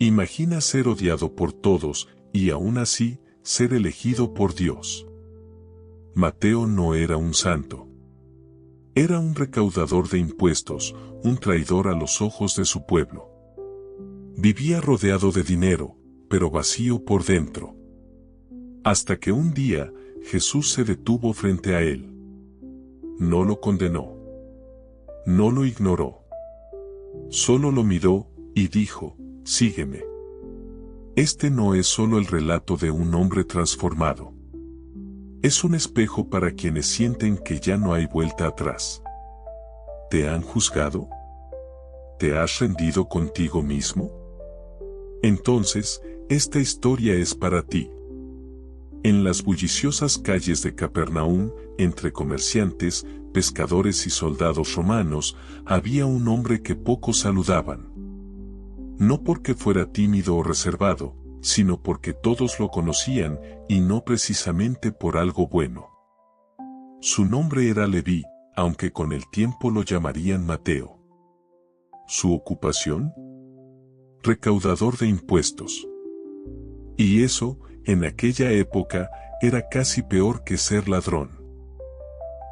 Imagina ser odiado por todos y aún así ser elegido por Dios. Mateo no era un santo. Era un recaudador de impuestos, un traidor a los ojos de su pueblo. Vivía rodeado de dinero, pero vacío por dentro. Hasta que un día, Jesús se detuvo frente a él. No lo condenó. No lo ignoró. Solo lo miró y dijo, sígueme. Este no es solo el relato de un hombre transformado. Es un espejo para quienes sienten que ya no hay vuelta atrás. ¿Te han juzgado? ¿Te has rendido contigo mismo? Entonces, esta historia es para ti. En las bulliciosas calles de Capernaum, entre comerciantes, pescadores y soldados romanos, había un hombre que pocos saludaban. No porque fuera tímido o reservado, sino porque todos lo conocían y no precisamente por algo bueno. Su nombre era Leví, aunque con el tiempo lo llamarían Mateo. ¿Su ocupación? Recaudador de impuestos. Y eso, en aquella época, era casi peor que ser ladrón.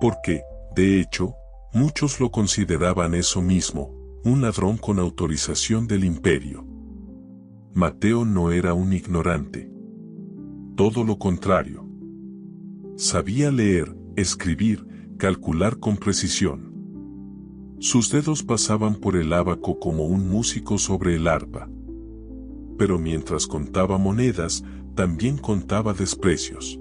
Porque, de hecho, muchos lo consideraban eso mismo, un ladrón con autorización del imperio. Mateo no era un ignorante. Todo lo contrario. Sabía leer, escribir, calcular con precisión. Sus dedos pasaban por el ábaco como un músico sobre el arpa. Pero mientras contaba monedas, también contaba desprecios.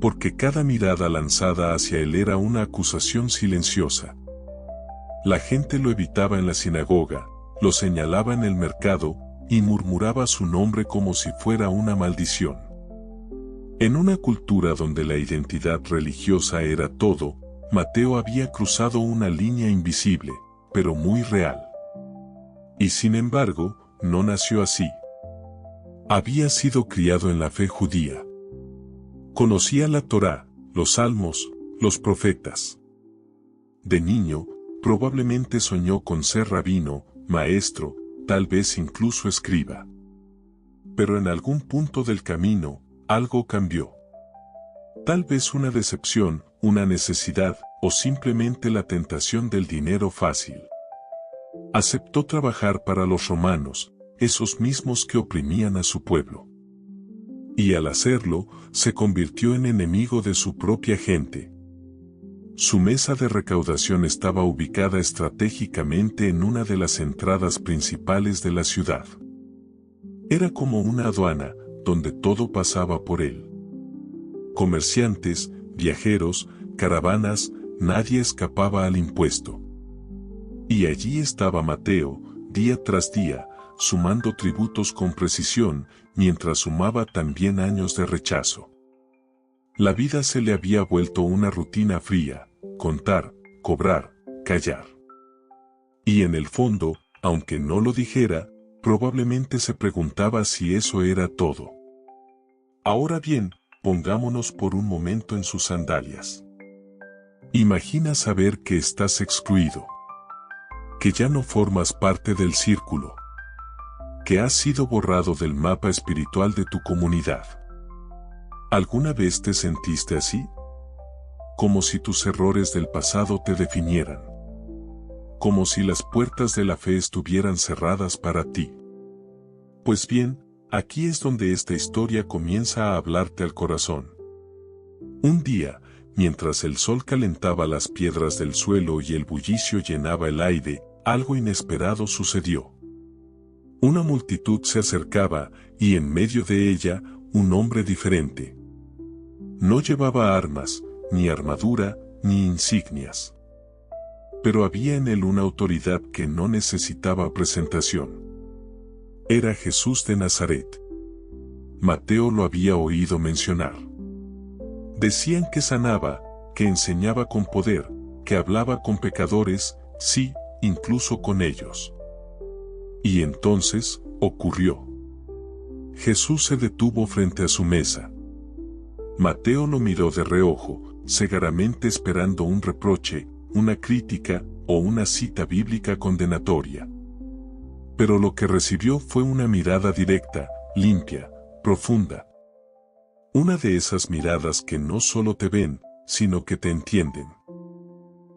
Porque cada mirada lanzada hacia él era una acusación silenciosa. La gente lo evitaba en la sinagoga, lo señalaba en el mercado, y murmuraba su nombre como si fuera una maldición. En una cultura donde la identidad religiosa era todo, Mateo había cruzado una línea invisible, pero muy real. Y sin embargo, no nació así. Había sido criado en la fe judía. Conocía la Torá, los salmos, los profetas. De niño, probablemente soñó con ser rabino, maestro, tal vez incluso escriba. Pero en algún punto del camino, algo cambió. Tal vez una decepción, una necesidad, o simplemente la tentación del dinero fácil. Aceptó trabajar para los romanos, esos mismos que oprimían a su pueblo. Y al hacerlo, se convirtió en enemigo de su propia gente. Su mesa de recaudación estaba ubicada estratégicamente en una de las entradas principales de la ciudad. Era como una aduana, donde todo pasaba por él. Comerciantes, viajeros, caravanas, nadie escapaba al impuesto. Y allí estaba Mateo, día tras día, sumando tributos con precisión, mientras sumaba también años de rechazo. La vida se le había vuelto una rutina fría, contar, cobrar, callar. Y en el fondo, aunque no lo dijera, probablemente se preguntaba si eso era todo. Ahora bien, pongámonos por un momento en sus sandalias. Imagina saber que estás excluido. Que ya no formas parte del círculo. Que has sido borrado del mapa espiritual de tu comunidad. ¿Alguna vez te sentiste así? Como si tus errores del pasado te definieran. Como si las puertas de la fe estuvieran cerradas para ti. Pues bien, aquí es donde esta historia comienza a hablarte al corazón. Un día, mientras el sol calentaba las piedras del suelo y el bullicio llenaba el aire, algo inesperado sucedió. Una multitud se acercaba, y en medio de ella, un hombre diferente. No llevaba armas, ni armadura, ni insignias. Pero había en él una autoridad que no necesitaba presentación. Era Jesús de Nazaret. Mateo lo había oído mencionar. Decían que sanaba, que enseñaba con poder, que hablaba con pecadores, sí, incluso con ellos. Y entonces, ocurrió. Jesús se detuvo frente a su mesa. Mateo lo miró de reojo, cegaramente esperando un reproche, una crítica, o una cita bíblica condenatoria. Pero lo que recibió fue una mirada directa, limpia, profunda. Una de esas miradas que no solo te ven, sino que te entienden.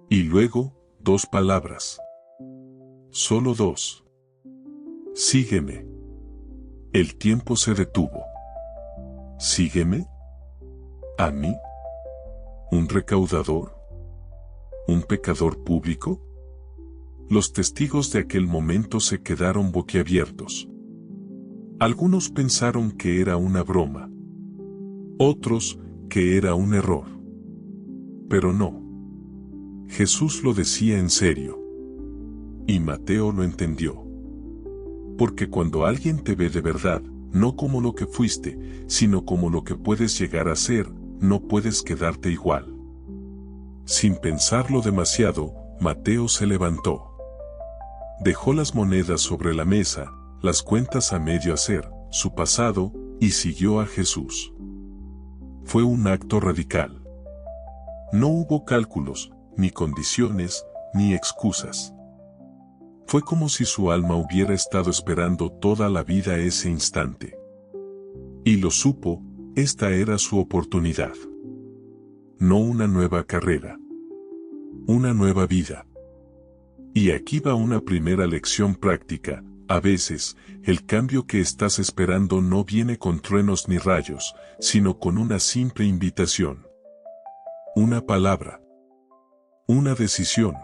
Y luego, 2 palabras. Solo 2. Sígueme. El tiempo se detuvo. ¿Sígueme? ¿A mí? ¿Un recaudador? ¿Un pecador público? Los testigos de aquel momento se quedaron boquiabiertos. Algunos pensaron que era una broma. Otros, que era un error. Pero no. Jesús lo decía en serio. Y Mateo lo entendió. Porque cuando alguien te ve de verdad, no como lo que fuiste, sino como lo que puedes llegar a ser, no puedes quedarte igual. Sin pensarlo demasiado, Mateo se levantó. Dejó las monedas sobre la mesa, las cuentas a medio hacer, su pasado, y siguió a Jesús. Fue un acto radical. No hubo cálculos, ni condiciones, ni excusas. Fue como si su alma hubiera estado esperando toda la vida ese instante. Y lo supo, esta era su oportunidad. No una nueva carrera. Una nueva vida. Y aquí va una primera lección práctica. A veces, el cambio que estás esperando no viene con truenos ni rayos, sino con una simple invitación. Una palabra. Una decisión.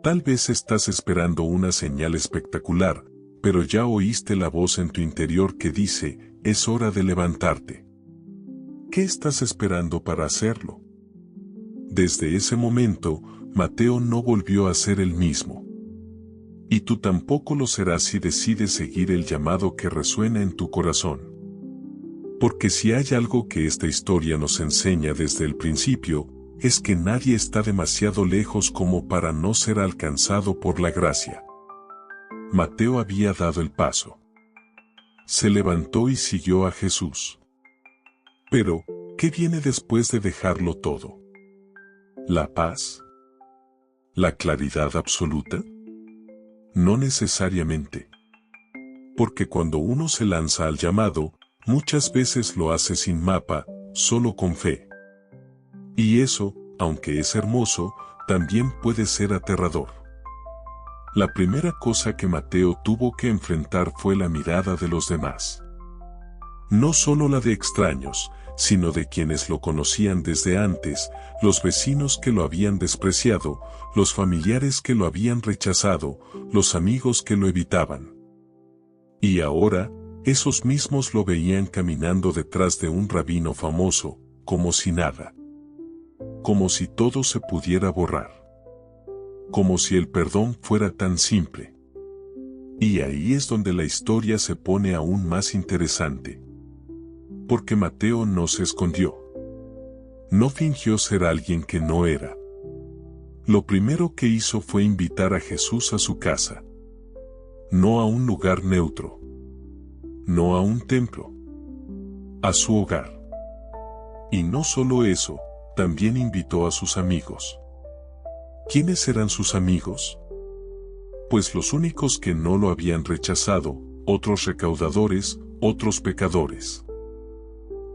Tal vez estás esperando una señal espectacular, pero ya oíste la voz en tu interior que dice, es hora de levantarte. ¿Qué estás esperando para hacerlo? Desde ese momento, Mateo no volvió a ser el mismo. Y tú tampoco lo serás si decides seguir el llamado que resuena en tu corazón. Porque si hay algo que esta historia nos enseña desde el principio, es que nadie está demasiado lejos como para no ser alcanzado por la gracia. Mateo había dado el paso. Se levantó y siguió a Jesús. Pero, ¿qué viene después de dejarlo todo? ¿La paz? ¿La claridad absoluta? No necesariamente. Porque cuando uno se lanza al llamado, muchas veces lo hace sin mapa, solo con fe. Y eso, aunque es hermoso, también puede ser aterrador. La primera cosa que Mateo tuvo que enfrentar fue la mirada de los demás. No solo la de extraños, sino de quienes lo conocían desde antes, los vecinos que lo habían despreciado, los familiares que lo habían rechazado, los amigos que lo evitaban. Y ahora, esos mismos lo veían caminando detrás de un rabino famoso, como si nada. Como si todo se pudiera borrar. Como si el perdón fuera tan simple. Y ahí es donde la historia se pone aún más interesante. Porque Mateo no se escondió. No fingió ser alguien que no era. Lo primero que hizo fue invitar a Jesús a su casa. No a un lugar neutro. No a un templo. A su hogar. Y no solo eso, también invitó a sus amigos. ¿Quiénes eran sus amigos? Pues los únicos que no lo habían rechazado, otros recaudadores, otros pecadores.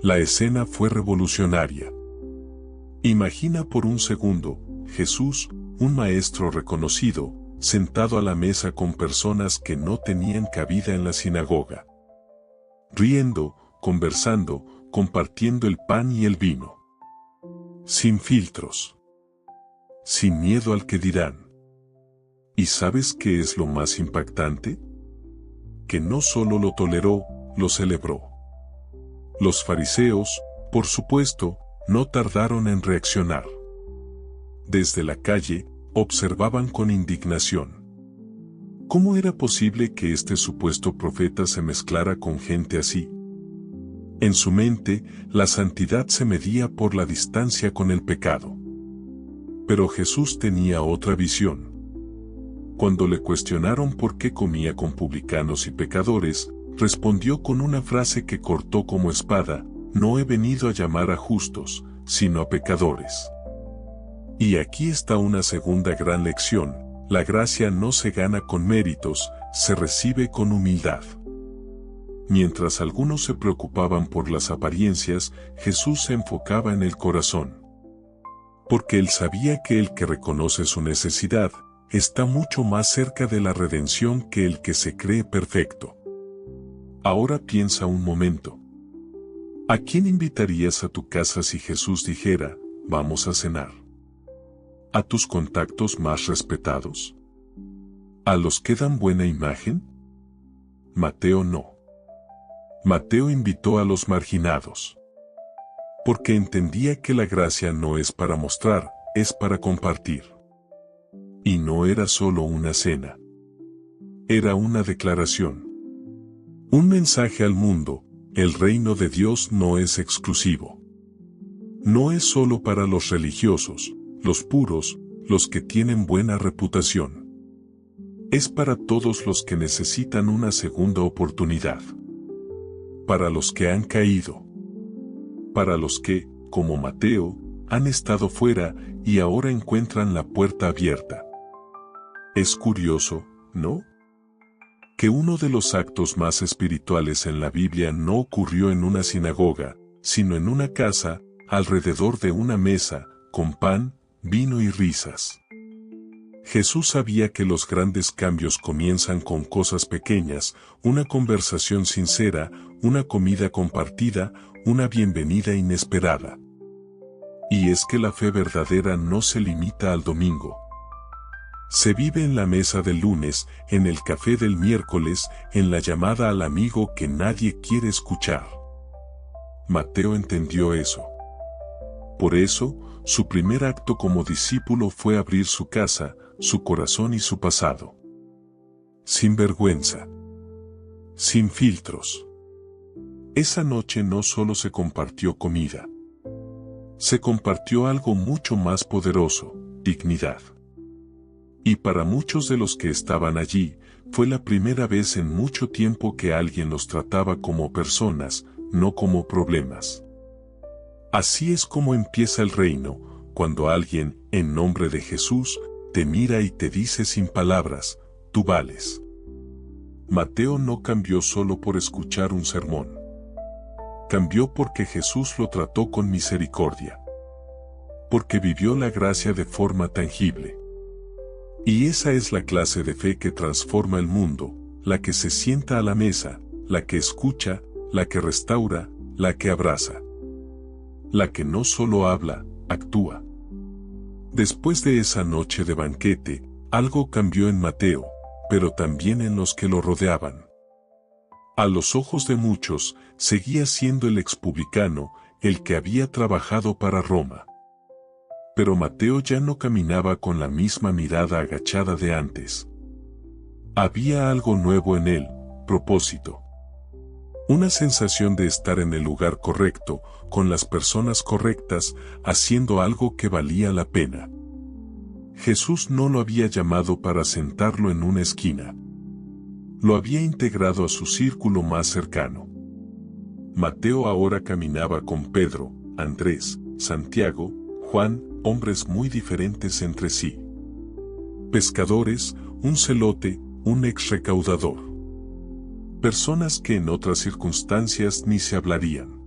La escena fue revolucionaria. Imagina por un segundo, Jesús, un maestro reconocido, sentado a la mesa con personas que no tenían cabida en la sinagoga. Riendo, conversando, compartiendo el pan y el vino. Sin filtros. Sin miedo al que dirán. ¿Y sabes qué es lo más impactante? Que no solo lo toleró, lo celebró. Los fariseos, por supuesto, no tardaron en reaccionar. Desde la calle, observaban con indignación. ¿Cómo era posible que este supuesto profeta se mezclara con gente así? En su mente, la santidad se medía por la distancia con el pecado. Pero Jesús tenía otra visión. Cuando le cuestionaron por qué comía con publicanos y pecadores, respondió con una frase que cortó como espada: no he venido a llamar a justos, sino a pecadores. Y aquí está una segunda gran lección: la gracia no se gana con méritos, se recibe con humildad. Mientras algunos se preocupaban por las apariencias, Jesús se enfocaba en el corazón. Porque él sabía que el que reconoce su necesidad está mucho más cerca de la redención que el que se cree perfecto. Ahora piensa un momento. ¿A quién invitarías a tu casa si Jesús dijera, vamos a cenar? ¿A tus contactos más respetados? ¿A los que dan buena imagen? Mateo no. Mateo invitó a los marginados. Porque entendía que la gracia no es para mostrar, es para compartir. Y no era solo una cena. Era una declaración. Un mensaje al mundo: el reino de Dios no es exclusivo. No es solo para los religiosos, los puros, los que tienen buena reputación. Es para todos los que necesitan una segunda oportunidad. Para los que han caído. Para los que, como Mateo, han estado fuera y ahora encuentran la puerta abierta. Es curioso, ¿no? Que uno de los actos más espirituales en la Biblia no ocurrió en una sinagoga, sino en una casa, alrededor de una mesa, con pan, vino y risas. Jesús sabía que los grandes cambios comienzan con cosas pequeñas, una conversación sincera, una comida compartida, una bienvenida inesperada. Y es que la fe verdadera no se limita al domingo. Se vive en la mesa del lunes, en el café del miércoles, en la llamada al amigo que nadie quiere escuchar. Mateo entendió eso. Por eso, su primer acto como discípulo fue abrir su casa, su corazón y su pasado. Sin vergüenza. Sin filtros. Esa noche no solo se compartió comida. Se compartió algo mucho más poderoso: dignidad. Y para muchos de los que estaban allí, fue la primera vez en mucho tiempo que alguien los trataba como personas, no como problemas. Así es como empieza el reino, cuando alguien, en nombre de Jesús, te mira y te dice sin palabras, tú vales. Mateo no cambió solo por escuchar un sermón. Cambió porque Jesús lo trató con misericordia. Porque vivió la gracia de forma tangible. Y esa es la clase de fe que transforma el mundo, la que se sienta a la mesa, la que escucha, la que restaura, la que abraza. La que no solo habla, actúa. Después de esa noche de banquete, algo cambió en Mateo, pero también en los que lo rodeaban. A los ojos de muchos, seguía siendo el expublicano, el que había trabajado para Roma. Pero Mateo ya no caminaba con la misma mirada agachada de antes. Había algo nuevo en él: propósito. Una sensación de estar en el lugar correcto, con las personas correctas, haciendo algo que valía la pena. Jesús no lo había llamado para sentarlo en una esquina. Lo había integrado a su círculo más cercano. Mateo ahora caminaba con Pedro, Andrés, Santiago, Juan, hombres muy diferentes entre sí. Pescadores, un celote, un ex recaudador. Personas que en otras circunstancias ni se hablarían.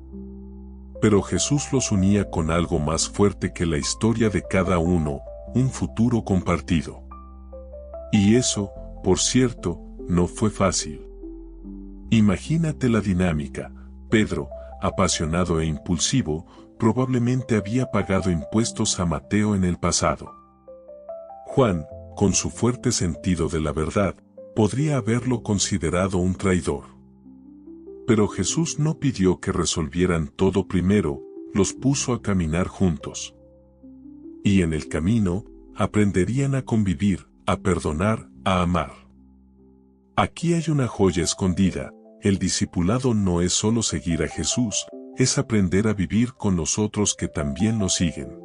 Pero Jesús los unía con algo más fuerte que la historia de cada uno: un futuro compartido. Y eso, por cierto, no fue fácil. Imagínate la dinámica: Pedro, apasionado e impulsivo, probablemente había pagado impuestos a Mateo en el pasado. Juan, con su fuerte sentido de la verdad, podría haberlo considerado un traidor. Pero Jesús no pidió que resolvieran todo primero, los puso a caminar juntos. Y en el camino, aprenderían a convivir, a perdonar, a amar. Aquí hay una joya escondida: el discipulado no es solo seguir a Jesús, es aprender a vivir con los otros que también lo siguen.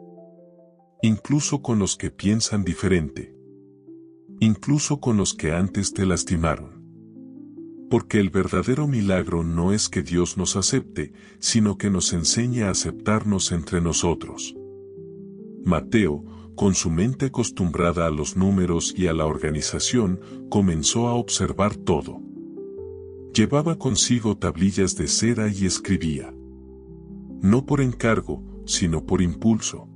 Incluso con los que piensan diferente. Incluso con los que antes te lastimaron. Porque el verdadero milagro no es que Dios nos acepte, sino que nos enseñe a aceptarnos entre nosotros. Mateo, con su mente acostumbrada a los números y a la organización, comenzó a observar todo. Llevaba consigo tablillas de cera y escribía. No por encargo, sino por impulso.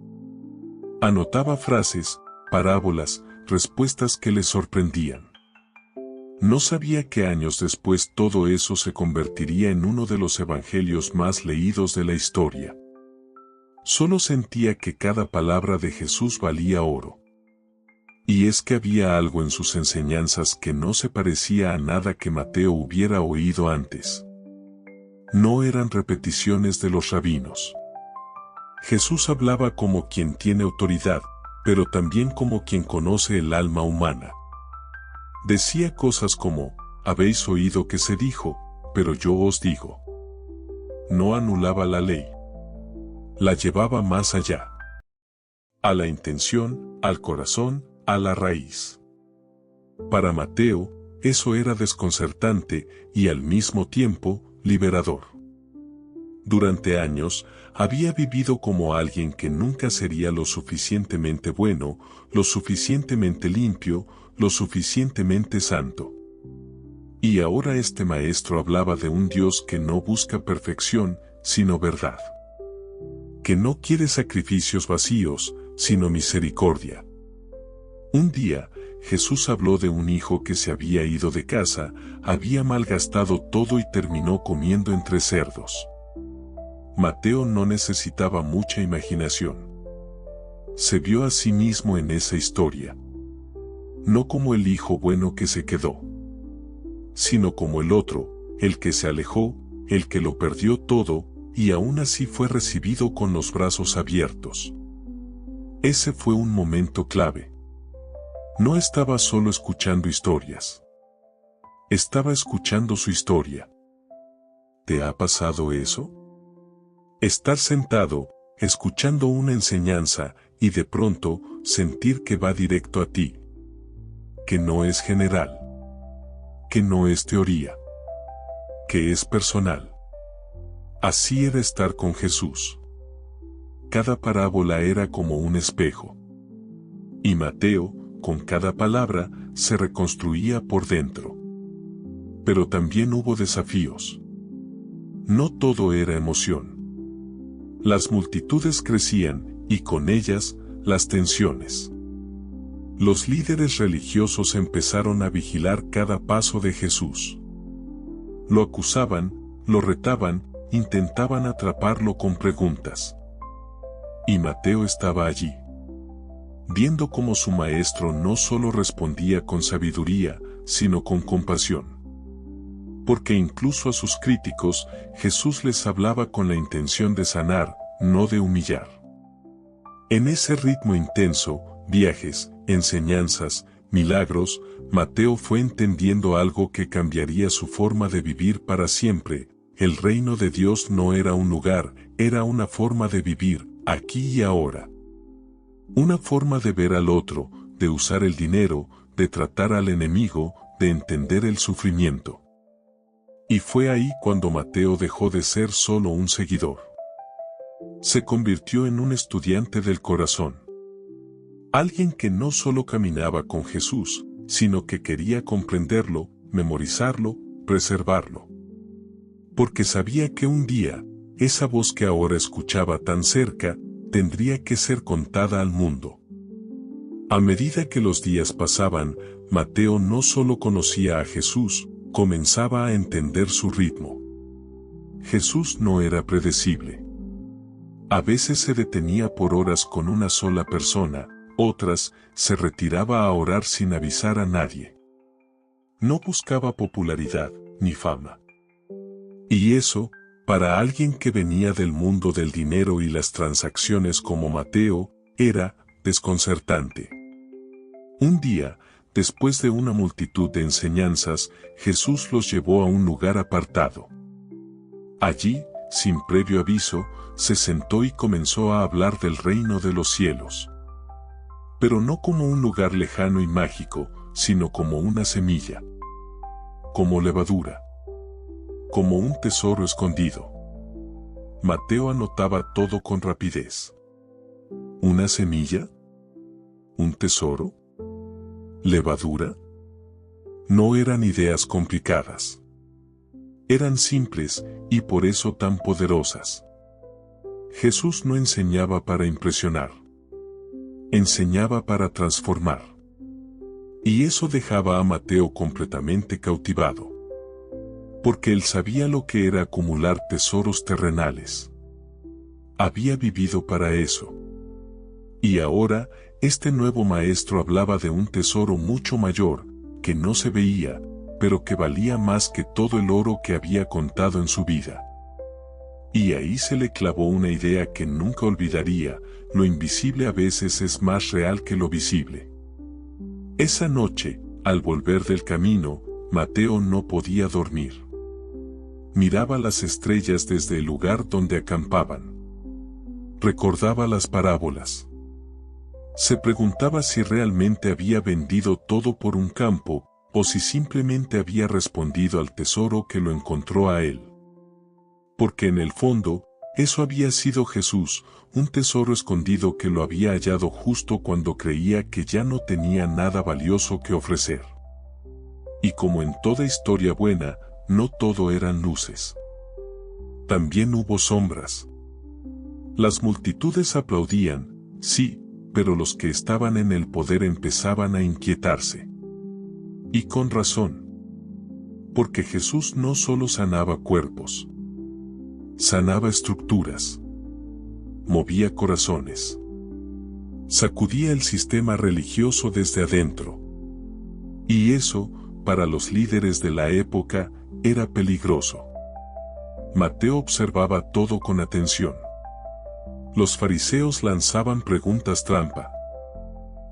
Anotaba frases, parábolas, respuestas que le sorprendían. No sabía que años después todo eso se convertiría en uno de los evangelios más leídos de la historia. Solo sentía que cada palabra de Jesús valía oro. Y es que había algo en sus enseñanzas que no se parecía a nada que Mateo hubiera oído antes. No eran repeticiones de los rabinos. Jesús hablaba como quien tiene autoridad, pero también como quien conoce el alma humana. Decía cosas como, habéis oído que se dijo, pero yo os digo. No anulaba la ley. La llevaba más allá. A la intención, al corazón, a la raíz. Para Mateo, eso era desconcertante y al mismo tiempo, liberador. Durante años, había vivido como alguien que nunca sería lo suficientemente bueno, lo suficientemente limpio, lo suficientemente santo. Y ahora este maestro hablaba de un Dios que no busca perfección, sino verdad. Que no quiere sacrificios vacíos, sino misericordia. Un día, Jesús habló de un hijo que se había ido de casa, había malgastado todo y terminó comiendo entre cerdos. Mateo no necesitaba mucha imaginación. Se vio a sí mismo en esa historia. No como el hijo bueno que se quedó, sino como el otro, el que se alejó, el que lo perdió todo, y aún así fue recibido con los brazos abiertos. Ese fue un momento clave. No estaba solo escuchando historias. Estaba escuchando su historia. ¿Te ha pasado eso? Estar sentado, escuchando una enseñanza, y de pronto, sentir que va directo a ti. Que no es general. Que no es teoría. Que es personal. Así era estar con Jesús. Cada parábola era como un espejo. Y Mateo, con cada palabra, se reconstruía por dentro. Pero también hubo desafíos. No todo era emoción. Las multitudes crecían, y con ellas, las tensiones. Los líderes religiosos empezaron a vigilar cada paso de Jesús. Lo acusaban, lo retaban, intentaban atraparlo con preguntas. Y Mateo estaba allí, viendo cómo su maestro no solo respondía con sabiduría, sino con compasión. Porque incluso a sus críticos, Jesús les hablaba con la intención de sanar, no de humillar. En ese ritmo intenso, viajes, enseñanzas, milagros, Mateo fue entendiendo algo que cambiaría su forma de vivir para siempre. El reino de Dios no era un lugar, era una forma de vivir, aquí y ahora. Una forma de ver al otro, de usar el dinero, de tratar al enemigo, de entender el sufrimiento. Y fue ahí cuando Mateo dejó de ser solo un seguidor. Se convirtió en un estudiante del corazón. Alguien que no solo caminaba con Jesús, sino que quería comprenderlo, memorizarlo, preservarlo. Porque sabía que un día, esa voz que ahora escuchaba tan cerca, tendría que ser contada al mundo. A medida que los días pasaban, Mateo no solo conocía a Jesús, comenzaba a entender su ritmo. Jesús no era predecible. A veces se detenía por horas con una sola persona, otras, se retiraba a orar sin avisar a nadie. No buscaba popularidad, ni fama. Y eso, para alguien que venía del mundo del dinero y las transacciones como Mateo, era desconcertante. Un día, después de una multitud de enseñanzas, Jesús los llevó a un lugar apartado. Allí, sin previo aviso, se sentó y comenzó a hablar del reino de los cielos. Pero no como un lugar lejano y mágico, sino como una semilla. Como levadura. Como un tesoro escondido. Mateo anotaba todo con rapidez. ¿Una semilla? ¿Un tesoro? ¿Levadura? No eran ideas complicadas. Eran simples y por eso tan poderosas. Jesús no enseñaba para impresionar. Enseñaba para transformar. Y eso dejaba a Mateo completamente cautivado. Porque él sabía lo que era acumular tesoros terrenales. Había vivido para eso. Y ahora, este nuevo maestro hablaba de un tesoro mucho mayor, que no se veía, pero que valía más que todo el oro que había contado en su vida. Y ahí se le clavó una idea que nunca olvidaría: lo invisible a veces es más real que lo visible. Esa noche, al volver del camino, Mateo no podía dormir. Miraba las estrellas desde el lugar donde acampaban. Recordaba las parábolas. Se preguntaba si realmente había vendido todo por un campo, o si simplemente había respondido al tesoro que lo encontró a él. Porque en el fondo, eso había sido Jesús, un tesoro escondido que lo había hallado justo cuando creía que ya no tenía nada valioso que ofrecer. Y como en toda historia buena, no todo eran luces. También hubo sombras. Las multitudes aplaudían, sí, pero los que estaban en el poder empezaban a inquietarse. Y con razón. Porque Jesús no solo sanaba cuerpos. Sanaba estructuras. Movía corazones. Sacudía el sistema religioso desde adentro. Y eso, para los líderes de la época, era peligroso. Mateo observaba todo con atención. Los fariseos lanzaban preguntas trampa.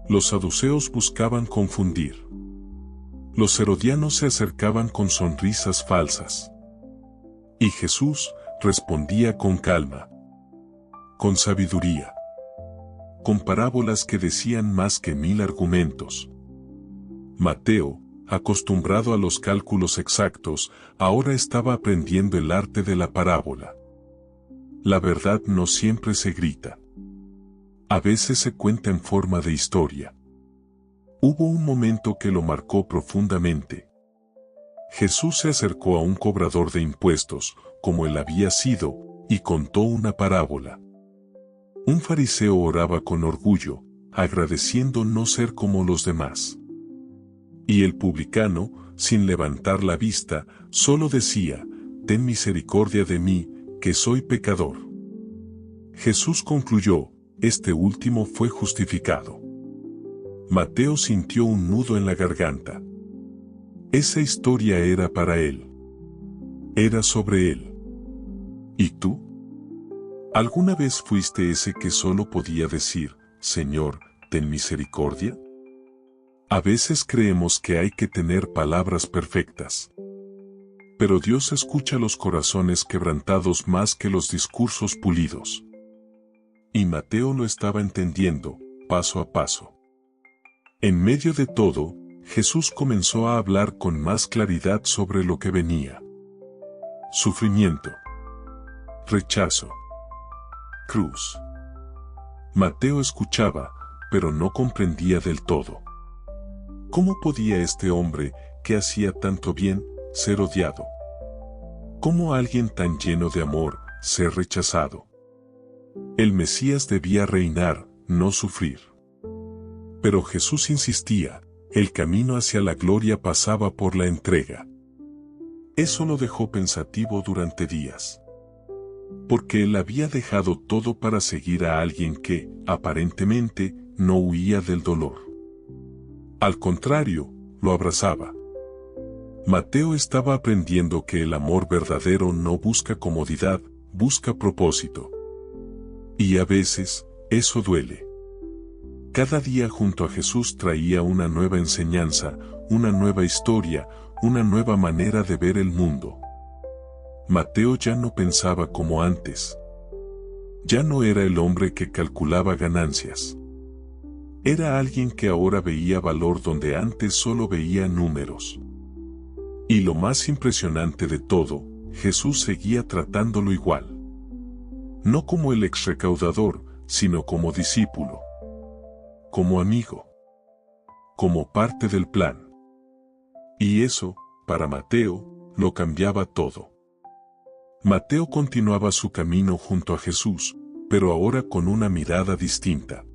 Los saduceos buscaban confundir. Los herodianos se acercaban con sonrisas falsas. Y Jesús respondía con calma, con sabiduría, con parábolas que decían más que 1000 argumentos. Mateo, acostumbrado a los cálculos exactos, ahora estaba aprendiendo el arte de la parábola. La verdad no siempre se grita. A veces se cuenta en forma de historia. Hubo un momento que lo marcó profundamente. Jesús se acercó a un cobrador de impuestos, como él había sido, y contó una parábola. Un fariseo oraba con orgullo, agradeciendo no ser como los demás. Y el publicano, sin levantar la vista, solo decía: «Ten misericordia de mí, que soy pecador». Jesús concluyó: este último fue justificado. Mateo sintió un nudo en la garganta. Esa historia era para él. Era sobre él. ¿Y tú? ¿Alguna vez fuiste ese que solo podía decir: «Señor, ten misericordia»? A veces creemos que hay que tener palabras perfectas. Pero Dios escucha los corazones quebrantados más que los discursos pulidos. Y Mateo lo estaba entendiendo, paso a paso. En medio de todo, Jesús comenzó a hablar con más claridad sobre lo que venía. Sufrimiento. Rechazo. Cruz. Mateo escuchaba, pero no comprendía del todo. ¿Cómo podía este hombre, que hacía tanto bien, ser odiado? ¿Cómo alguien tan lleno de amor, ser rechazado? El Mesías debía reinar, no sufrir. Pero Jesús insistía: el camino hacia la gloria pasaba por la entrega. Eso lo dejó pensativo durante días. Porque él había dejado todo para seguir a alguien que, aparentemente, no huía del dolor. Al contrario, lo abrazaba. Mateo estaba aprendiendo que el amor verdadero no busca comodidad, busca propósito. Y a veces, eso duele. Cada día junto a Jesús traía una nueva enseñanza, una nueva historia, una nueva manera de ver el mundo. Mateo ya no pensaba como antes. Ya no era el hombre que calculaba ganancias. Era alguien que ahora veía valor donde antes solo veía números. Y lo más impresionante de todo, Jesús seguía tratándolo igual. No como el ex recaudador, sino como discípulo. como amigo, como parte del plan. Y eso, para Mateo, lo cambiaba todo. Mateo continuaba su camino junto a Jesús, pero ahora con una mirada distinta.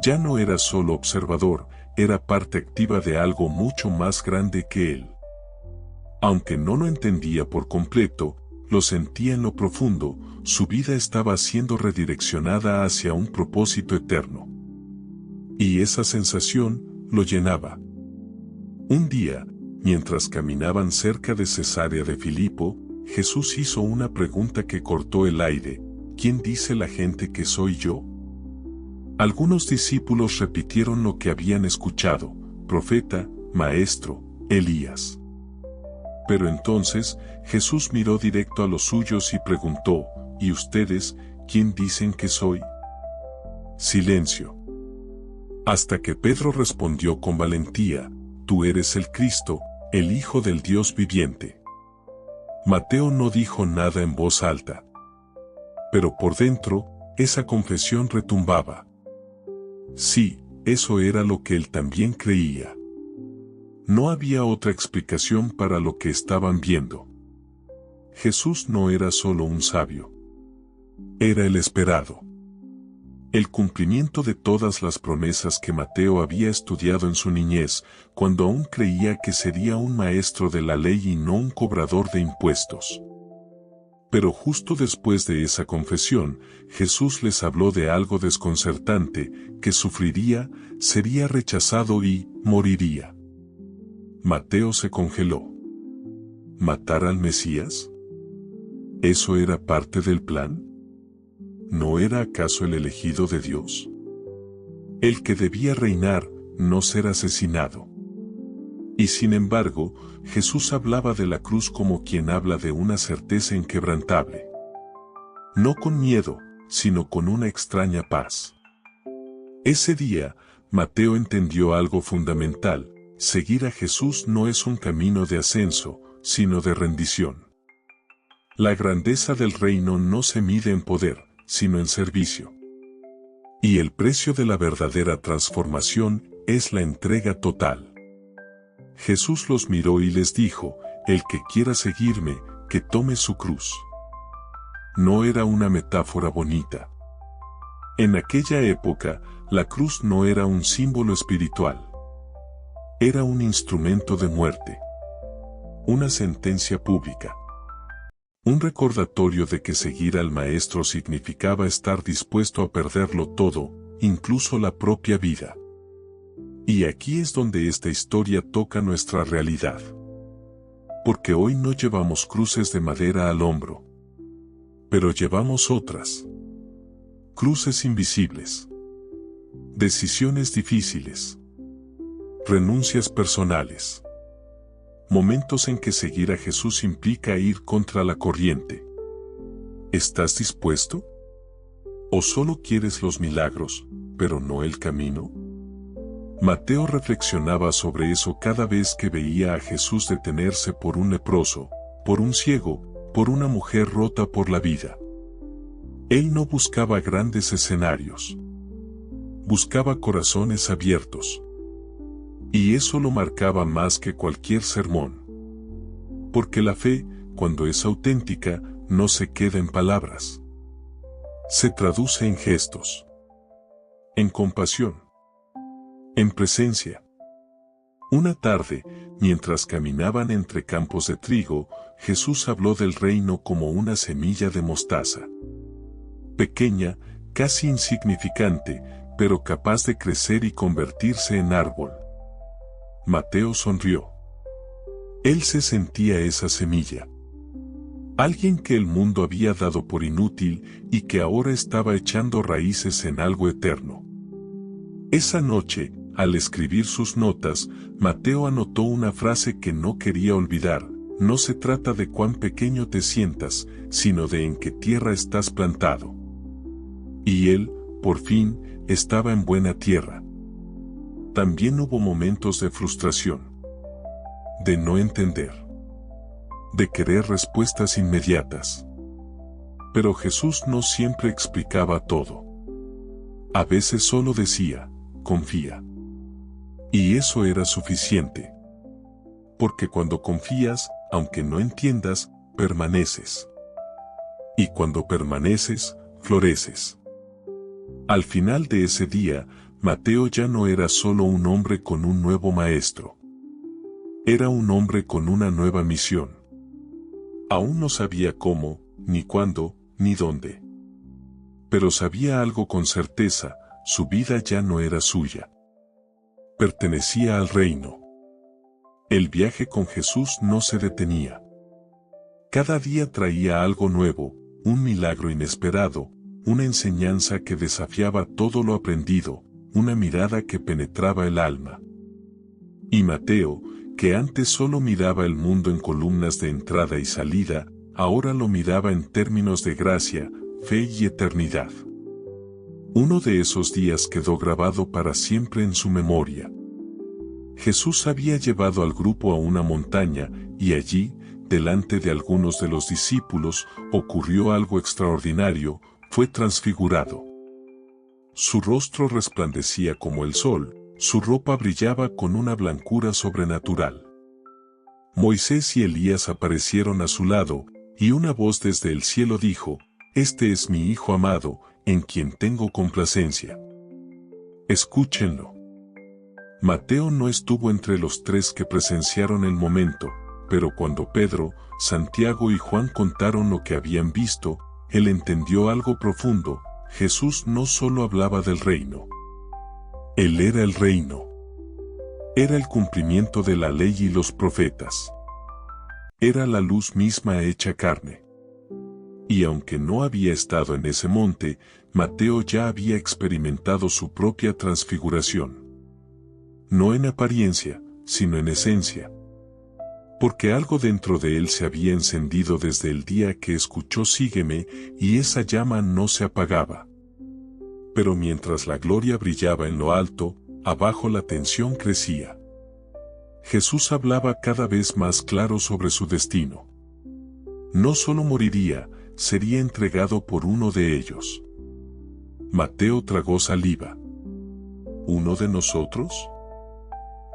Ya no era solo observador, era parte activa de algo mucho más grande que él. Aunque no lo entendía por completo, lo sentía en lo profundo, su vida estaba siendo redireccionada hacia un propósito eterno. Y esa sensación lo llenaba. Un día, mientras caminaban cerca de Cesarea de Filipo, Jesús hizo una pregunta que cortó el aire: ¿quién dice la gente que soy yo? Algunos discípulos repitieron lo que habían escuchado: profeta, maestro, Elías. Pero entonces, Jesús miró directo a los suyos y preguntó: ¿y ustedes, quién dicen que soy? Silencio. Hasta que Pedro respondió con valentía: tú eres el Cristo, el Hijo del Dios viviente. Mateo no dijo nada en voz alta. Pero por dentro, esa confesión retumbaba. Sí, eso era lo que él también creía. No había otra explicación para lo que estaban viendo. Jesús no era solo un sabio. Era el esperado. El cumplimiento de todas las promesas que Mateo había estudiado en su niñez, cuando aún creía que sería un maestro de la ley y no un cobrador de impuestos. Pero justo después de esa confesión, Jesús les habló de algo desconcertante: que sufriría, sería rechazado y moriría. Mateo se congeló. ¿Matar al Mesías? ¿Eso era parte del plan? ¿No era acaso el elegido de Dios? El que debía reinar, no ser asesinado. Y sin embargo, Jesús hablaba de la cruz como quien habla de una certeza inquebrantable. No con miedo, sino con una extraña paz. Ese día, Mateo entendió algo fundamental: seguir a Jesús no es un camino de ascenso, sino de rendición. La grandeza del reino no se mide en poder, sino en servicio. Y el precio de la verdadera transformación es la entrega total. Jesús los miró y les dijo: el que quiera seguirme, que tome su cruz. No era una metáfora bonita. En aquella época, la cruz no era un símbolo espiritual. Era un instrumento de muerte. Una sentencia pública. Un recordatorio de que seguir al Maestro significaba estar dispuesto a perderlo todo, incluso la propia vida. Y aquí es donde esta historia toca nuestra realidad. Porque hoy no llevamos cruces de madera al hombro. Pero llevamos otras. Cruces invisibles. Decisiones difíciles. Renuncias personales. Momentos en que seguir a Jesús implica ir contra la corriente. ¿Estás dispuesto? ¿O solo quieres los milagros, pero no el camino? Mateo reflexionaba sobre eso cada vez que veía a Jesús detenerse por un leproso, por un ciego, por una mujer rota por la vida. Él no buscaba grandes escenarios. Buscaba corazones abiertos. Y eso lo marcaba más que cualquier sermón. Porque la fe, cuando es auténtica, no se queda en palabras. Se traduce en gestos. En compasión. En presencia. Una tarde, mientras caminaban entre campos de trigo, Jesús habló del reino como una semilla de mostaza. Pequeña, casi insignificante, pero capaz de crecer y convertirse en árbol. Mateo sonrió. Él se sentía esa semilla. Alguien que el mundo había dado por inútil y que ahora estaba echando raíces en algo eterno. Esa noche, al escribir sus notas, Mateo anotó una frase que no quería olvidar: no se trata de cuán pequeño te sientas, sino de en qué tierra estás plantado. Y él, por fin, estaba en buena tierra. También hubo momentos de frustración, de no entender, de querer respuestas inmediatas. Pero Jesús no siempre explicaba todo. A veces solo decía: confía. Y eso era suficiente. Porque cuando confías, aunque no entiendas, permaneces. Y cuando permaneces, floreces. Al final de ese día, Mateo ya no era solo un hombre con un nuevo maestro. Era un hombre con una nueva misión. Aún no sabía cómo, ni cuándo, ni dónde. Pero sabía algo con certeza: su vida ya no era suya. Pertenecía al reino. El viaje con Jesús no se detenía. Cada día traía algo nuevo, un milagro inesperado, una enseñanza que desafiaba todo lo aprendido, una mirada que penetraba el alma. Y Mateo, que antes solo miraba el mundo en columnas de entrada y salida, ahora lo miraba en términos de gracia, fe y eternidad. Uno de esos días quedó grabado para siempre en su memoria. Jesús había llevado al grupo a una montaña, y allí, delante de algunos de los discípulos, ocurrió algo extraordinario: fue transfigurado. Su rostro resplandecía como el sol, su ropa brillaba con una blancura sobrenatural. Moisés y Elías aparecieron a su lado, y una voz desde el cielo dijo: «Este es mi Hijo amado, en quien tengo complacencia. Escúchenlo». Mateo no estuvo entre los tres que presenciaron el momento, pero cuando Pedro, Santiago y Juan contaron lo que habían visto, él entendió algo profundo: Jesús no solo hablaba del reino. Él era el reino. Era el cumplimiento de la ley y los profetas. Era la luz misma hecha carne. Y aunque no había estado en ese monte, Mateo ya había experimentado su propia transfiguración. No en apariencia, sino en esencia. Porque algo dentro de él se había encendido desde el día que escuchó «Sígueme», y esa llama no se apagaba. Pero mientras la gloria brillaba en lo alto, abajo la tensión crecía. Jesús hablaba cada vez más claro sobre su destino. No solo moriría, sería entregado por uno de ellos. Mateo tragó saliva. ¿Uno de nosotros?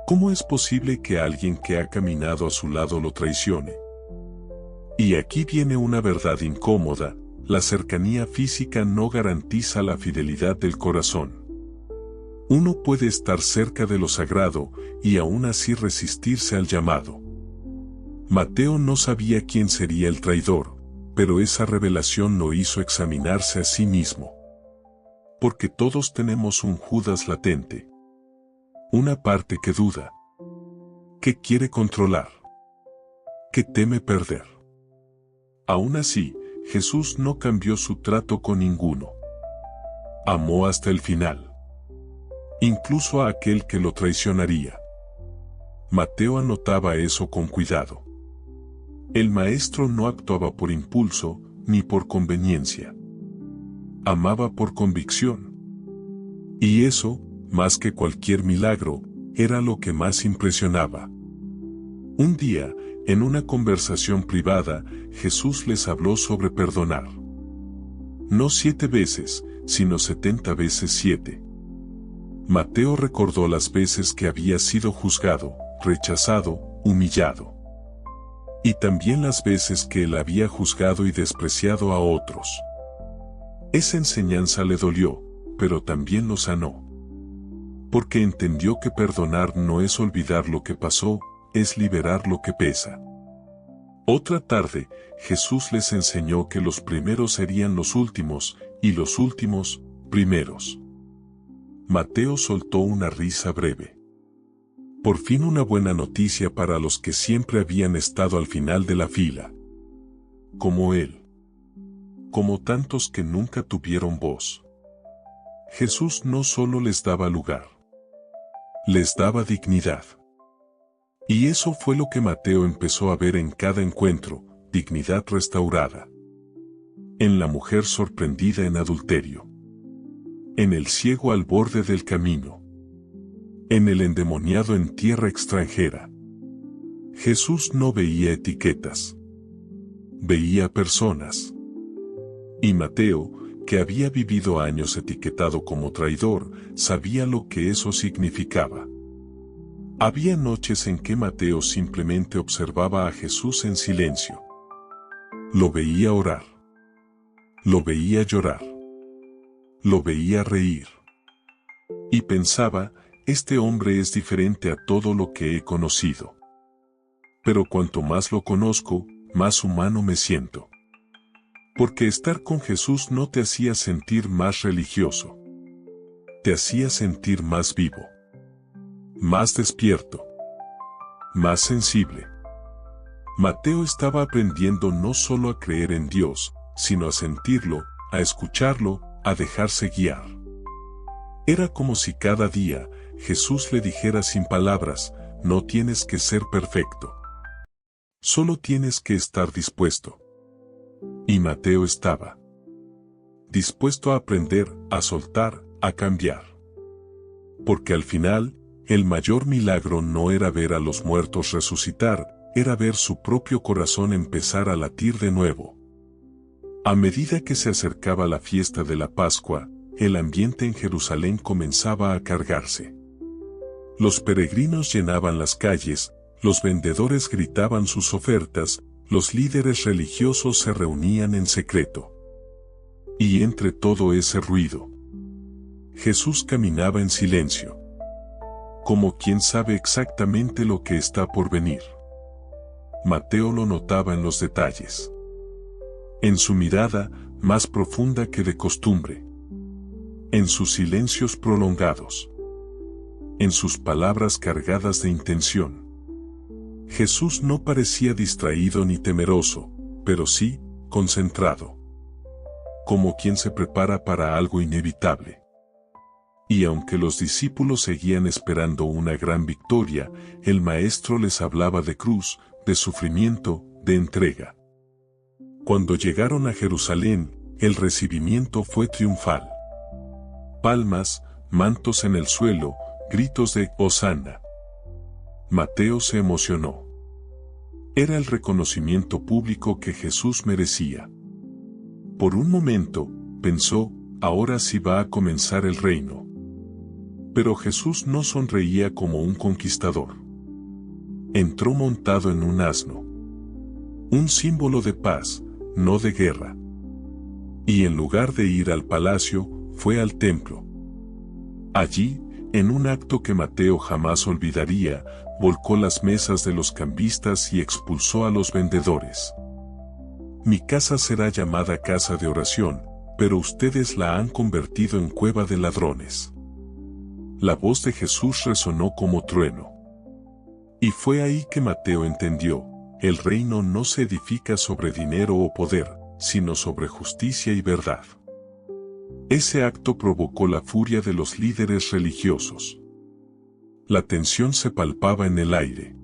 ¿Cómo es posible que alguien que ha caminado a su lado lo traicione? Y aquí viene una verdad incómoda: la cercanía física no garantiza la fidelidad del corazón. Uno puede estar cerca de lo sagrado y aún así resistirse al llamado. Mateo no sabía quién sería el traidor, pero esa revelación lo hizo examinarse a sí mismo. Porque todos tenemos un Judas latente. Una parte que duda, que quiere controlar, que teme perder. Aún así, Jesús no cambió su trato con ninguno. Amó hasta el final. Incluso a aquel que lo traicionaría. Mateo anotaba eso con cuidado. El maestro no actuaba por impulso, ni por conveniencia. Amaba por convicción. Y eso, más que cualquier milagro, era lo que más impresionaba. Un día, en una conversación privada, Jesús les habló sobre perdonar. No 7 veces, sino 70 veces 7. Mateo recordó las veces que había sido juzgado, rechazado, humillado. Y también las veces que él había juzgado y despreciado a otros. Esa enseñanza le dolió, pero también lo sanó. Porque entendió que perdonar no es olvidar lo que pasó, es liberar lo que pesa. Otra tarde, Jesús les enseñó que los primeros serían los últimos, y los últimos, primeros. Mateo soltó una risa breve. Por fin una buena noticia para los que siempre habían estado al final de la fila. Como él. Como tantos que nunca tuvieron voz. Jesús no solo les daba lugar. Les daba dignidad. Y eso fue lo que Mateo empezó a ver en cada encuentro: dignidad restaurada. En la mujer sorprendida en adulterio. En el ciego al borde del camino. En el endemoniado en tierra extranjera. Jesús no veía etiquetas. Veía personas. Y Mateo, que había vivido años etiquetado como traidor, sabía lo que eso significaba. Había noches en que Mateo simplemente observaba a Jesús en silencio. Lo veía orar. Lo veía llorar. Lo veía reír. Y pensaba, este hombre es diferente a todo lo que he conocido. Pero cuanto más lo conozco, más humano me siento. Porque estar con Jesús no te hacía sentir más religioso. Te hacía sentir más vivo. Más despierto. Más sensible. Mateo estaba aprendiendo no solo a creer en Dios, sino a sentirlo, a escucharlo, a dejarse guiar. Era como si cada día Jesús le dijera sin palabras, no tienes que ser perfecto. Solo tienes que estar dispuesto. Y Mateo estaba dispuesto a aprender, a soltar, a cambiar. Porque al final, el mayor milagro no era ver a los muertos resucitar, era ver su propio corazón empezar a latir de nuevo. A medida que se acercaba la fiesta de la Pascua, el ambiente en Jerusalén comenzaba a cargarse. Los peregrinos llenaban las calles, los vendedores gritaban sus ofertas, los líderes religiosos se reunían en secreto. Y entre todo ese ruido, Jesús caminaba en silencio, como quien sabe exactamente lo que está por venir. Mateo lo notaba en los detalles. En su mirada, más profunda que de costumbre. En sus silencios prolongados. En sus palabras cargadas de intención. Jesús no parecía distraído ni temeroso, pero sí, concentrado. Como quien se prepara para algo inevitable. Y aunque los discípulos seguían esperando una gran victoria, el Maestro les hablaba de cruz, de sufrimiento, de entrega. Cuando llegaron a Jerusalén, el recibimiento fue triunfal. Palmas, mantos en el suelo, gritos de «Hosana». Mateo se emocionó. Era el reconocimiento público que Jesús merecía. Por un momento, pensó, ahora sí va a comenzar el reino. Pero Jesús no sonreía como un conquistador. Entró montado en un asno. Un símbolo de paz, no de guerra. Y en lugar de ir al palacio, fue al templo. Allí, en un acto que Mateo jamás olvidaría, volcó las mesas de los cambistas y expulsó a los vendedores. Mi casa será llamada casa de oración, pero ustedes la han convertido en cueva de ladrones. La voz de Jesús resonó como trueno. Y fue ahí que Mateo entendió, el reino no se edifica sobre dinero o poder, sino sobre justicia y verdad. Ese acto provocó la furia de los líderes religiosos. La tensión se palpaba en el aire.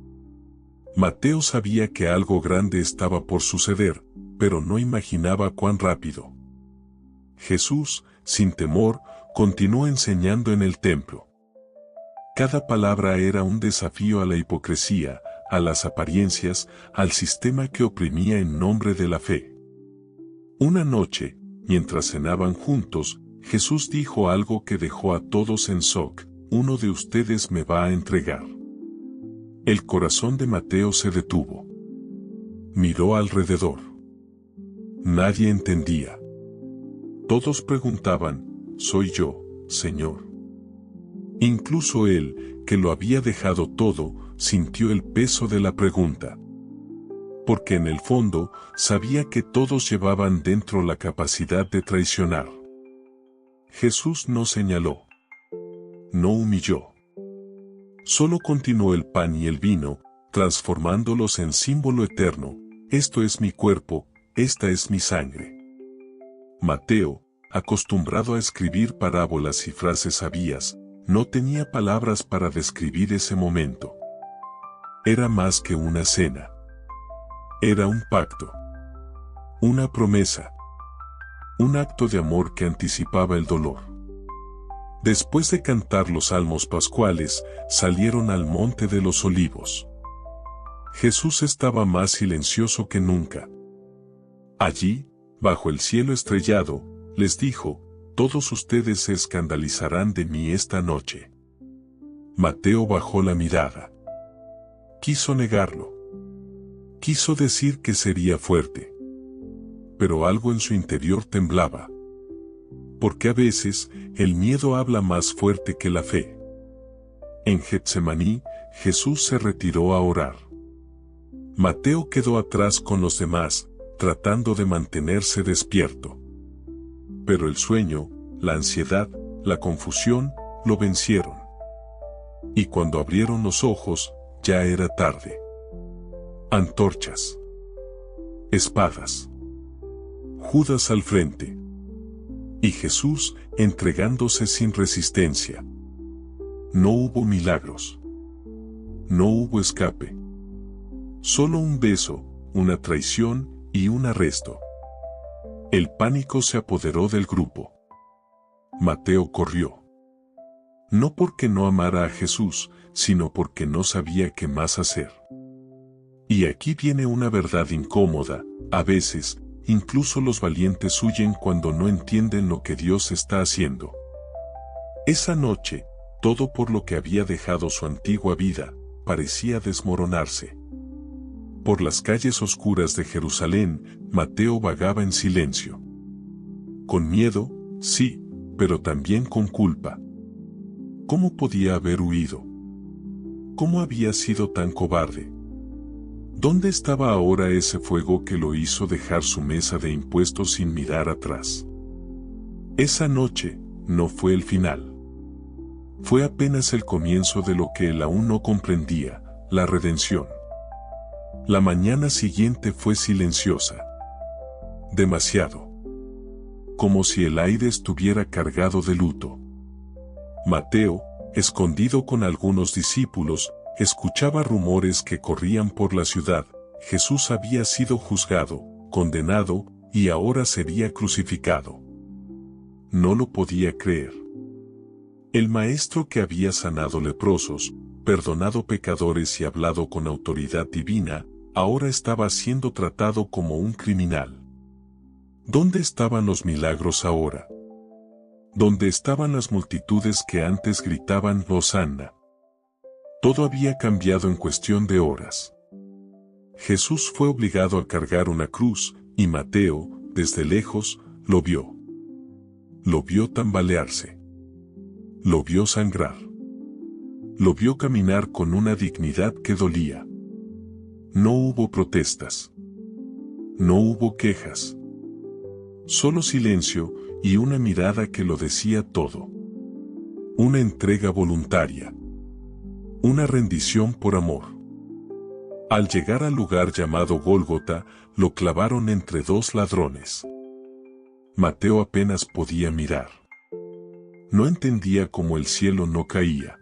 Mateo sabía que algo grande estaba por suceder, pero no imaginaba cuán rápido. Jesús, sin temor, continuó enseñando en el templo. Cada palabra era un desafío a la hipocresía, a las apariencias, al sistema que oprimía en nombre de la fe. Una noche, mientras cenaban juntos, Jesús dijo algo que dejó a todos en shock: uno de ustedes me va a entregar. El corazón de Mateo se detuvo. Miró alrededor. Nadie entendía. Todos preguntaban, ¿soy yo, Señor? Incluso él, que lo había dejado todo, sintió el peso de la pregunta. Porque en el fondo, sabía que todos llevaban dentro la capacidad de traicionar. Jesús no señaló. No humilló. Solo continuó el pan y el vino, transformándolos en símbolo eterno: esto es mi cuerpo, esta es mi sangre. Mateo, acostumbrado a escribir parábolas y frases sabias, no tenía palabras para describir ese momento. Era más que una cena. Era un pacto. Una promesa. Un acto de amor que anticipaba el dolor. Después de cantar los salmos pascuales, salieron al monte de los olivos. Jesús estaba más silencioso que nunca. Allí, bajo el cielo estrellado, les dijo, todos ustedes se escandalizarán de mí esta noche. Mateo bajó la mirada. Quiso negarlo. Quiso decir que sería fuerte. Pero algo en su interior temblaba. Porque a veces, el miedo habla más fuerte que la fe. En Getsemaní, Jesús se retiró a orar. Mateo quedó atrás con los demás, tratando de mantenerse despierto. Pero el sueño, la ansiedad, la confusión, lo vencieron. Y cuando abrieron los ojos, ya era tarde. Antorchas. Espadas. Judas al frente. Y Jesús entregándose sin resistencia. No hubo milagros. No hubo escape. Solo un beso, una traición y un arresto. El pánico se apoderó del grupo. Mateo corrió. No porque no amara a Jesús, sino porque no sabía qué más hacer. Y aquí viene una verdad incómoda, a veces, incluso los valientes huyen cuando no entienden lo que Dios está haciendo. Esa noche, todo por lo que había dejado su antigua vida, parecía desmoronarse. Por las calles oscuras de Jerusalén, Mateo vagaba en silencio. Con miedo, sí, pero también con culpa. ¿Cómo podía haber huido? ¿Cómo había sido tan cobarde? ¿Dónde estaba ahora ese fuego que lo hizo dejar su mesa de impuestos sin mirar atrás? Esa noche no fue el final. Fue apenas el comienzo de lo que él aún no comprendía, la redención. La mañana siguiente fue silenciosa. Demasiado. Como si el aire estuviera cargado de luto. Mateo, escondido con algunos discípulos, escuchaba rumores que corrían por la ciudad. Jesús había sido juzgado, condenado, y ahora sería crucificado. No lo podía creer. El maestro que había sanado leprosos, perdonado pecadores y hablado con autoridad divina, ahora estaba siendo tratado como un criminal. ¿Dónde estaban los milagros ahora? ¿Dónde estaban las multitudes que antes gritaban Hosanna? Todo había cambiado en cuestión de horas. Jesús fue obligado a cargar una cruz, y Mateo, desde lejos, lo vio. Lo vio tambalearse. Lo vio sangrar. Lo vio caminar con una dignidad que dolía. No hubo protestas. No hubo quejas. Solo silencio y una mirada que lo decía todo. Una entrega voluntaria. Una rendición por amor. Al llegar al lugar llamado Gólgota, lo clavaron entre dos ladrones. Mateo apenas podía mirar. No entendía cómo el cielo no caía.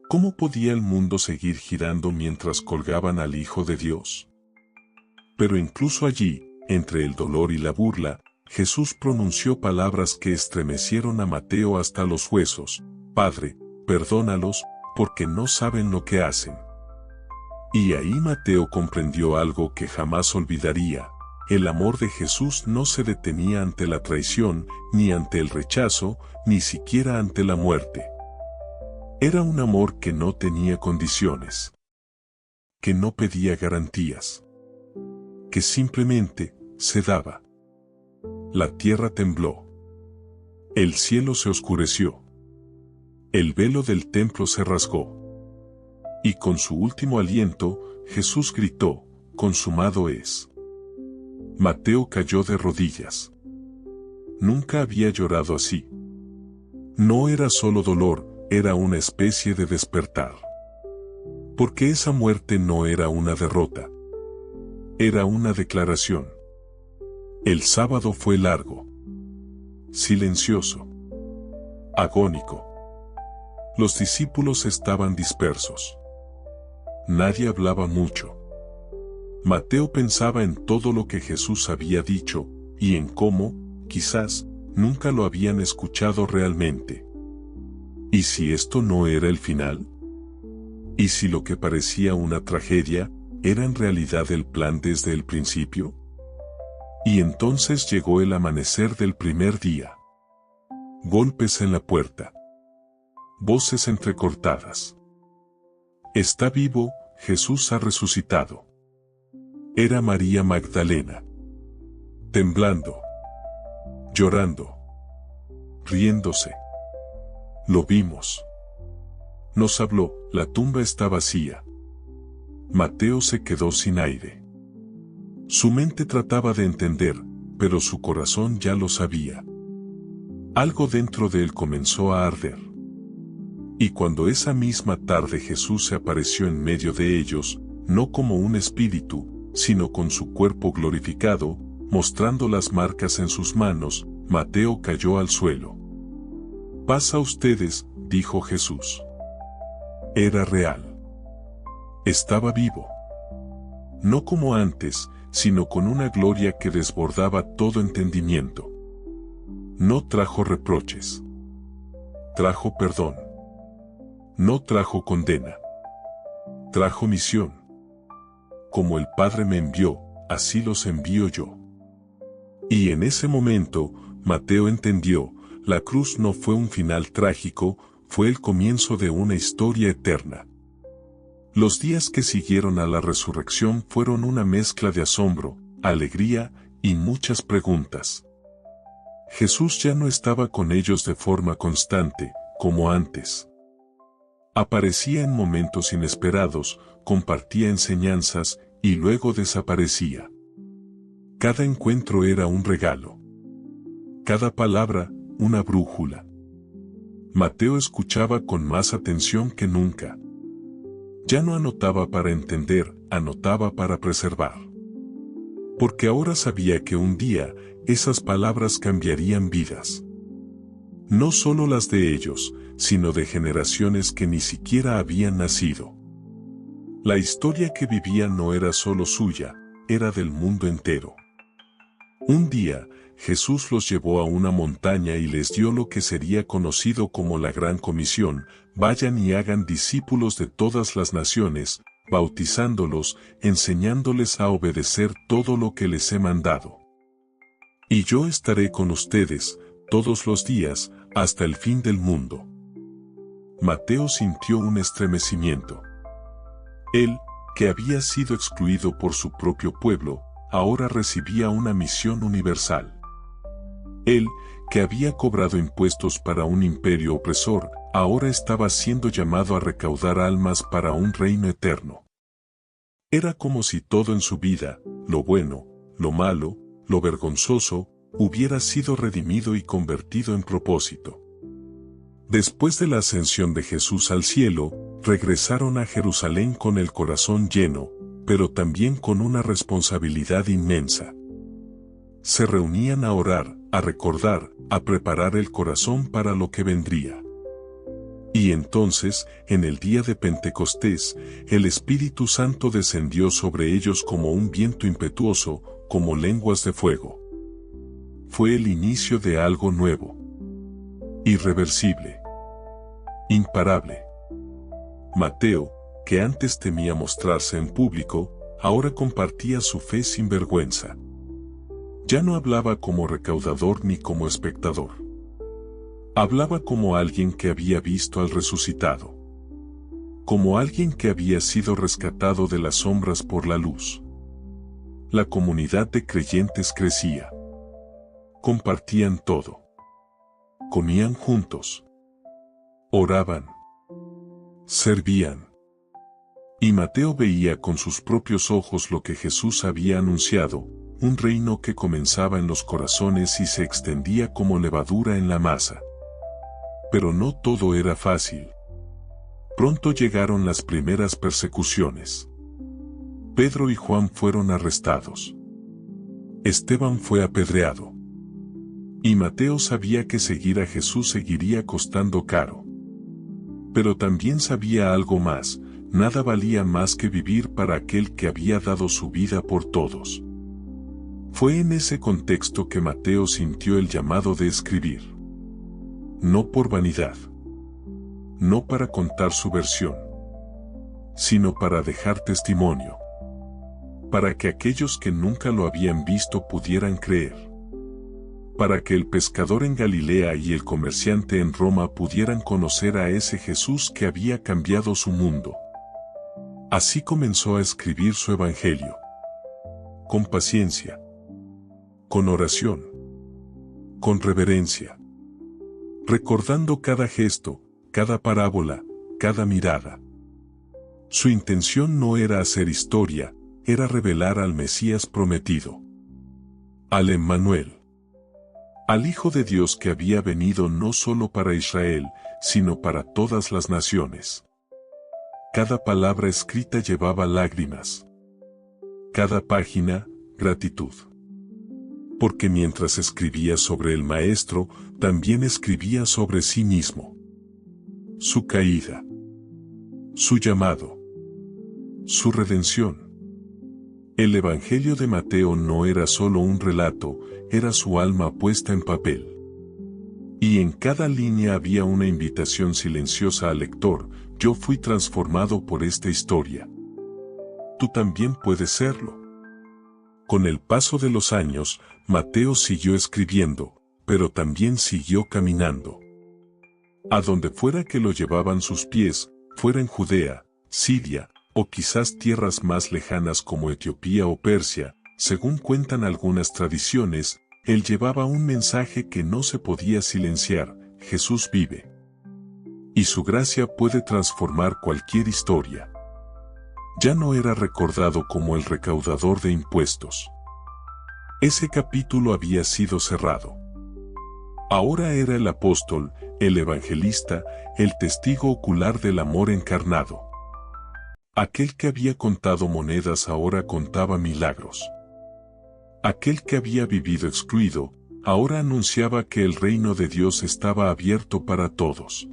¿Cómo podía el mundo seguir girando mientras colgaban al Hijo de Dios? Pero incluso allí, entre el dolor y la burla, Jesús pronunció palabras que estremecieron a Mateo hasta los huesos. Padre, perdónalos, porque no saben lo que hacen. Y ahí Mateo comprendió algo que jamás olvidaría. El amor de Jesús no se detenía ante la traición, ni ante el rechazo, ni siquiera ante la muerte. Era un amor que no tenía condiciones. Que no pedía garantías. Que simplemente se daba. La tierra tembló. El cielo se oscureció. El velo del templo se rasgó. Y con su último aliento, Jesús gritó, consumado es. Mateo cayó de rodillas. Nunca había llorado así. No era solo dolor, era una especie de despertar. Porque esa muerte no era una derrota. Era una declaración. El sábado fue largo. Silencioso. Agónico. Los discípulos estaban dispersos. Nadie hablaba mucho. Mateo pensaba en todo lo que Jesús había dicho, y en cómo, quizás, nunca lo habían escuchado realmente. ¿Y si esto no era el final? ¿Y si lo que parecía una tragedia, era en realidad el plan desde el principio? Y entonces llegó el amanecer del primer día. Golpes en la puerta. Voces entrecortadas. Está vivo, Jesús ha resucitado. Era María Magdalena. Temblando. Llorando. Riéndose. Lo vimos. Nos habló, la tumba está vacía. Mateo se quedó sin aire. Su mente trataba de entender, pero su corazón ya lo sabía. Algo dentro de él comenzó a arder. Y cuando esa misma tarde Jesús se apareció en medio de ellos, no como un espíritu, sino con su cuerpo glorificado, mostrando las marcas en sus manos, Mateo cayó al suelo. «Paz a ustedes», dijo Jesús. Era real. Estaba vivo. No como antes, sino con una gloria que desbordaba todo entendimiento. No trajo reproches. Trajo perdón. No trajo condena. Trajo misión. Como el Padre me envió, así los envío yo. Y en ese momento, Mateo entendió, la cruz no fue un final trágico, fue el comienzo de una historia eterna. Los días que siguieron a la resurrección fueron una mezcla de asombro, alegría y muchas preguntas. Jesús ya no estaba con ellos de forma constante, como antes. Aparecía en momentos inesperados, compartía enseñanzas y luego desaparecía. Cada encuentro era un regalo. Cada palabra, una brújula. Mateo escuchaba con más atención que nunca. Ya no anotaba para entender, anotaba para preservar. Porque ahora sabía que un día, esas palabras cambiarían vidas. No solo las de ellos, sino de generaciones que ni siquiera habían nacido. La historia que vivían no era solo suya, era del mundo entero. Un día, Jesús los llevó a una montaña y les dio lo que sería conocido como la Gran Comisión: vayan y hagan discípulos de todas las naciones, bautizándolos, enseñándoles a obedecer todo lo que les he mandado. Y yo estaré con ustedes, todos los días, hasta el fin del mundo. Mateo sintió un estremecimiento. Él, que había sido excluido por su propio pueblo, ahora recibía una misión universal. Él, que había cobrado impuestos para un imperio opresor, ahora estaba siendo llamado a recaudar almas para un reino eterno. Era como si todo en su vida, lo bueno, lo malo, lo vergonzoso, hubiera sido redimido y convertido en propósito. Después de la ascensión de Jesús al cielo, regresaron a Jerusalén con el corazón lleno, pero también con una responsabilidad inmensa. Se reunían a orar, a recordar, a preparar el corazón para lo que vendría. Y entonces, en el día de Pentecostés, el Espíritu Santo descendió sobre ellos como un viento impetuoso, como lenguas de fuego. Fue el inicio de algo nuevo. Irreversible. Imparable. Mateo, que antes temía mostrarse en público, ahora compartía su fe sin vergüenza. Ya no hablaba como recaudador ni como espectador. Hablaba como alguien que había visto al resucitado. Como alguien que había sido rescatado de las sombras por la luz. La comunidad de creyentes crecía. Compartían todo. Comían juntos. Oraban. Servían. Y Mateo veía con sus propios ojos lo que Jesús había anunciado, un reino que comenzaba en los corazones y se extendía como levadura en la masa. Pero no todo era fácil. Pronto llegaron las primeras persecuciones. Pedro y Juan fueron arrestados. Esteban fue apedreado. Y Mateo sabía que seguir a Jesús seguiría costando caro. Pero también sabía algo más: nada valía más que vivir para aquel que había dado su vida por todos. Fue en ese contexto que Mateo sintió el llamado de escribir. No por vanidad. No para contar su versión. Sino para dejar testimonio. para que aquellos que nunca lo habían visto pudieran creer, para que el pescador en Galilea y el comerciante en Roma pudieran conocer a ese Jesús que había cambiado su mundo. Así comenzó a escribir su evangelio. Con paciencia, con oración, con reverencia, recordando cada gesto, cada parábola, cada mirada. Su intención no era hacer historia, era revelar al Mesías prometido, al Emmanuel, al Hijo de Dios que había venido no solo para Israel, sino para todas las naciones. Cada palabra escrita llevaba lágrimas. Cada página, gratitud. Porque mientras escribía sobre el Maestro, también escribía sobre sí mismo. Su caída. Su llamado. Su redención. El Evangelio de Mateo no era solo un relato, era su alma puesta en papel. Y en cada línea había una invitación silenciosa al lector: yo fui transformado por esta historia. Tú también puedes serlo. Con el paso de los años, Mateo siguió escribiendo, pero también siguió caminando. A donde fuera que lo llevaban sus pies, fuera en Judea, Siria, o quizás tierras más lejanas como Etiopía o Persia, según cuentan algunas tradiciones, él llevaba un mensaje que no se podía silenciar: Jesús vive. Y su gracia puede transformar cualquier historia. Ya no era recordado como el recaudador de impuestos. Ese capítulo había sido cerrado. Ahora era el apóstol, el evangelista, el testigo ocular del amor encarnado. Aquel que había contado monedas ahora contaba milagros. Aquel que había vivido excluido, ahora anunciaba que el reino de Dios estaba abierto para todos.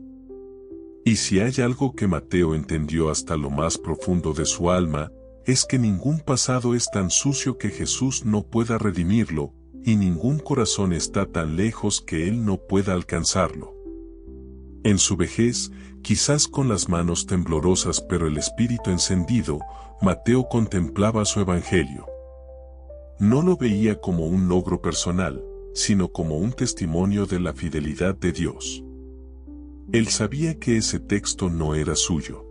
Y si hay algo que Mateo entendió hasta lo más profundo de su alma, es que ningún pasado es tan sucio que Jesús no pueda redimirlo, y ningún corazón está tan lejos que Él no pueda alcanzarlo. En su vejez, quizás con las manos temblorosas pero el espíritu encendido, Mateo contemplaba su evangelio. No lo veía como un logro personal, sino como un testimonio de la fidelidad de Dios. Él sabía que ese texto no era suyo.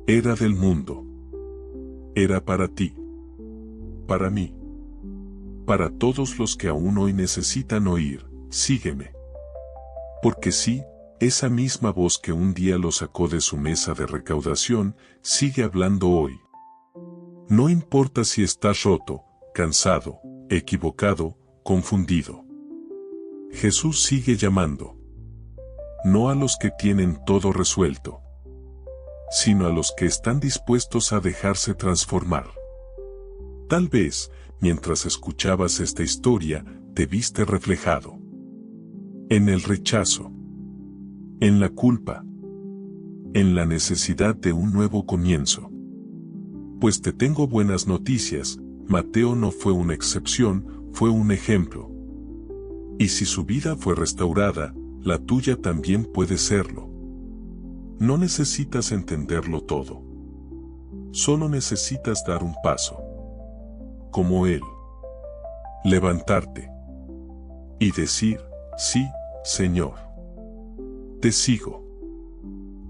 Era del mundo. Era para ti. Para mí. Para todos los que aún hoy necesitan oír: sígueme. Porque sí, esa misma voz que un día lo sacó de su mesa de recaudación, sigue hablando hoy. No importa si estás roto, cansado, equivocado, confundido. Jesús sigue llamando. No a los que tienen todo resuelto, sino a los que están dispuestos a dejarse transformar. Tal vez, mientras escuchabas esta historia, te viste reflejado. En el rechazo. En la culpa. En la necesidad de un nuevo comienzo. Pues te tengo buenas noticias: Mateo no fue una excepción, fue un ejemplo. Y si su vida fue restaurada, la tuya también puede serlo. No necesitas entenderlo todo. Solo necesitas dar un paso. Como Él. Levantarte. Y decir: sí, Señor. Te sigo.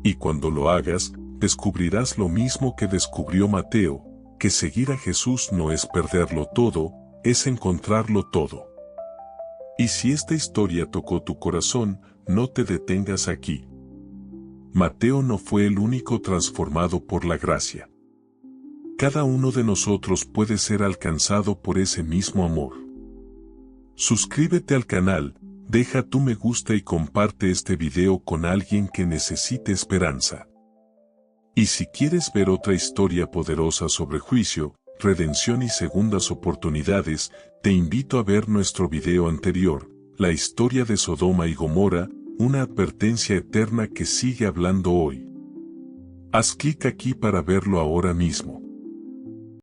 Y cuando lo hagas, descubrirás lo mismo que descubrió Mateo, que seguir a Jesús no es perderlo todo, es encontrarlo todo. Y si esta historia tocó tu corazón, no te detengas aquí. Mateo no fue el único transformado por la gracia. Cada uno de nosotros puede ser alcanzado por ese mismo amor. Suscríbete al canal, deja tu me gusta y comparte este video con alguien que necesite esperanza. Y si quieres ver otra historia poderosa sobre juicio, redención y segundas oportunidades, te invito a ver nuestro video anterior, la historia de Sodoma y Gomorra, una advertencia eterna que sigue hablando hoy. Haz clic aquí para verlo ahora mismo.